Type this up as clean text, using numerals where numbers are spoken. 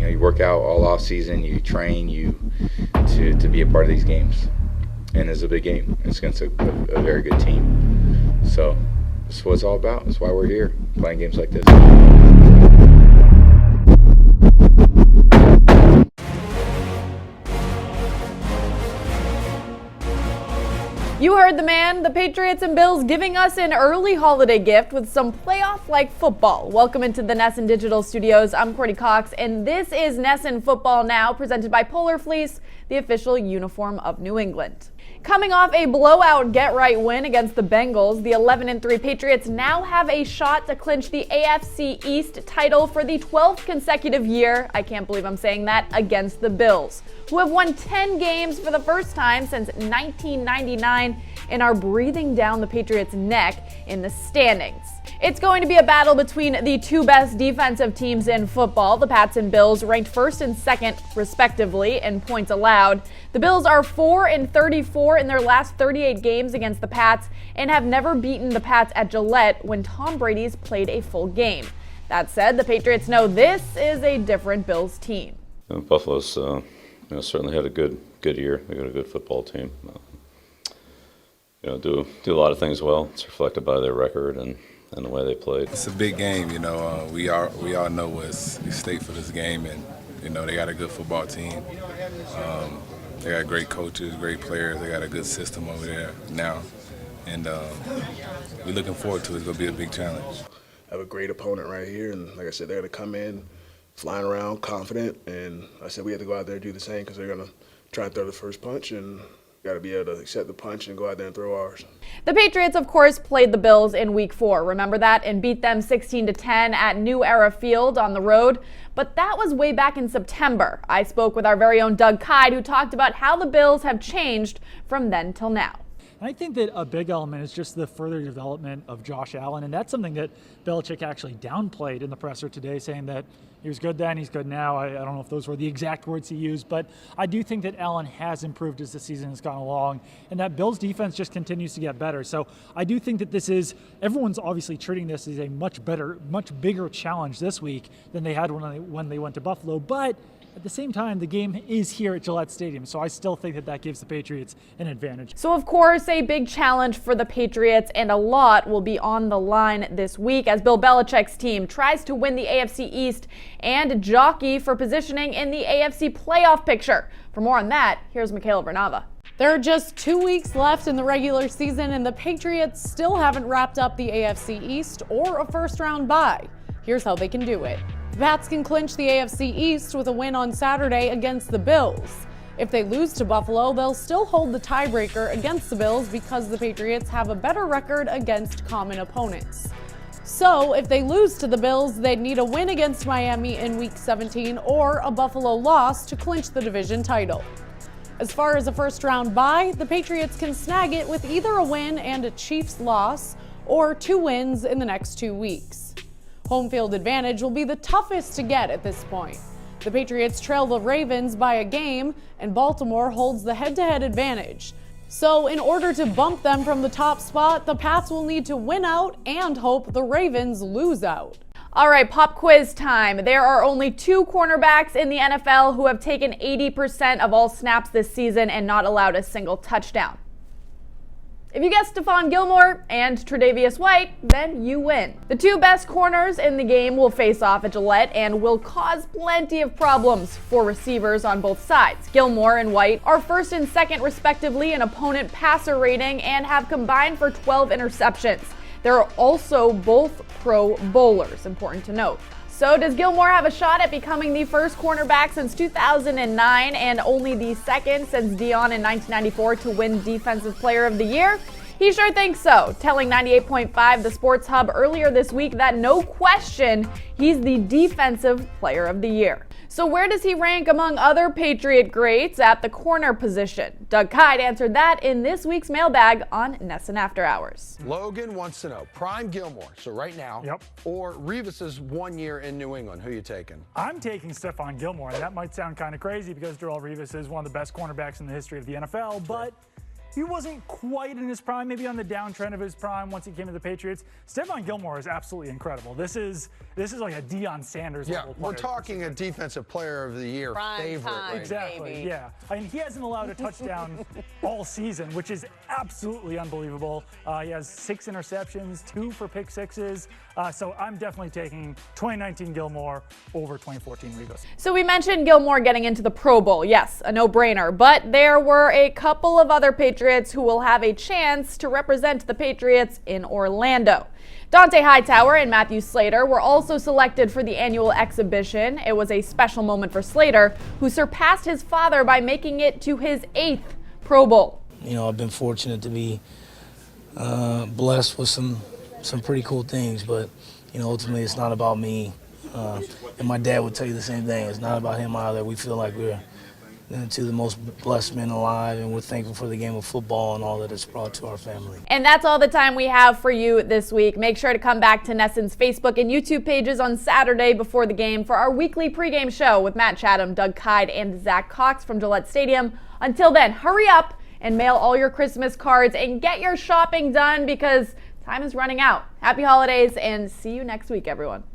you work out all off season, you train to be a part of these games, and it's a big game. It's against a very good team. So that's what it's all about. That's why we're here playing games like this. You heard the man, the Patriots and Bills giving us an early holiday gift with some playoff-like football. Welcome into the NESN Digital Studios. I'm Courtney Cox, and this is NESN Football Now, presented by Polar Fleece, the official uniform of New England. Coming off a blowout get-right win against the Bengals, the 11-3 Patriots now have a shot to clinch the AFC East title for the 12th consecutive year, I can't believe I'm saying that, against the Bills, who have won 10 games for the first time since 1999 and are breathing down the Patriots' neck in the standings. It's going to be a battle between the two best defensive teams in football, the Pats and Bills, ranked first and second, respectively, in points allowed. The Bills are 4-34 in their last 38 games against the Pats and have never beaten the Pats at Gillette when Tom Brady's played a full game. That said, the Patriots know this is a different Bills team. Buffalo's certainly had a good year. They got a good football team. Do a lot of things well. It's reflected by their record and the way they played. It's a big game, we all know what's at stake for this game, and they got a good football team. They got great coaches, great players. They got a good system over there now, and we're looking forward to it. It's gonna be a big challenge. I have a great opponent right here, and like I said, they're gonna come in flying around, confident, and I said we have to go out there and do the same because they're gonna try and throw the first punch, and got to be able to accept the punch and go out there and throw ours. The Patriots, of course, played the Bills in Week 4. Remember that? And beat them 16-10 at New Era Field on the road. But that was way back in September. I spoke with our very own Doug Kyed, who talked about how the Bills have changed from then till now. I think that a big element is just the further development of Josh Allen, and that's something that Belichick actually downplayed in the presser today, saying that he was good then, he's good now. I don't know if those were the exact words he used, but I do think that Allen has improved as the season has gone along, and that Bills defense just continues to get better. So I do think that everyone's obviously treating this as a much bigger challenge this week than they had when they went to Buffalo, but at the same time, the game is here at Gillette Stadium, so I still think that gives the Patriots an advantage. So, of course, a big challenge for the Patriots, and a lot will be on the line this week as Bill Belichick's team tries to win the AFC East and jockey for positioning in the AFC playoff picture. For more on that, here's Michaela Vernava. There are just 2 weeks left in the regular season, and the Patriots still haven't wrapped up the AFC East or a first-round bye. Here's how they can do it. The Pats can clinch the AFC East with a win on Saturday against the Bills. If they lose to Buffalo, they'll still hold the tiebreaker against the Bills because the Patriots have a better record against common opponents. So, if they lose to the Bills, they'd need a win against Miami in Week 17 or a Buffalo loss to clinch the division title. As far as a first-round bye, the Patriots can snag it with either a win and a Chiefs loss or 2 wins in the next 2 weeks. Home field advantage will be the toughest to get at this point. The Patriots trail the Ravens by a game, and Baltimore holds the head-to-head advantage. So in order to bump them from the top spot, the Pats will need to win out and hope the Ravens lose out. All right, pop quiz time. There are only 2 cornerbacks in the NFL who have taken 80% of all snaps this season and not allowed a single touchdown. If you guessed Stephon Gilmore and Tre'Davious White, then you win. The 2 best corners in the game will face off at Gillette and will cause plenty of problems for receivers on both sides. Gilmore and White are first and second respectively in opponent passer rating and have combined for 12 interceptions. They're also both Pro Bowlers, important to note. So does Gilmore have a shot at becoming the first cornerback since 2009 and only the second since Dion in 1994 to win Defensive Player of the Year? He sure thinks so, telling 98.5 The Sports Hub earlier this week that no question, he's the Defensive Player of the Year. So where does he rank among other Patriot greats at the corner position? Doug Kyed answered that in this week's mailbag on NESN After Hours. Logan wants to know, prime Gilmore, so right now, or Revis's 1 year in New England, who you taking? I'm taking Stephon Gilmore, and that might sound kind of crazy because Darrelle Revis is one of the best cornerbacks in the history of the NFL, but he wasn't quite in his prime, maybe on the downtrend of his prime once he came to the Patriots. Stephon Gilmore is absolutely incredible. This is like a Deion Sanders level player. We're talking a defensive player of the year favorite. Time, exactly, baby. yeah. I mean, he hasn't allowed a touchdown all season, which is absolutely unbelievable. He has 6 interceptions, 2 for pick sixes. So I'm definitely taking 2019 Gilmore over 2014 Revis. So we mentioned Gilmore getting into the Pro Bowl. Yes, a no-brainer. But there were a couple of other Patriots who will have a chance to represent the Patriots in Orlando. Dante Hightower and Matthew Slater were also selected for the annual exhibition. It was a special moment for Slater, who surpassed his father by making it to his 8th Pro Bowl. You know, I've been fortunate to be blessed with some pretty cool things, but, you know, ultimately it's not about me. And my dad would tell you the same thing. It's not about him either. We feel like we're two of the most blessed men alive, and we're thankful for the game of football and all that it's brought to our family. And that's all the time we have for you this week. Make sure to come back to NESN's Facebook and YouTube pages on Saturday before the game for our weekly pregame show with Matt Chatham, Doug Kyde, and Zach Cox from Gillette Stadium. Until then, hurry up and mail all your Christmas cards and get your shopping done because time is running out. Happy holidays and see you next week, everyone.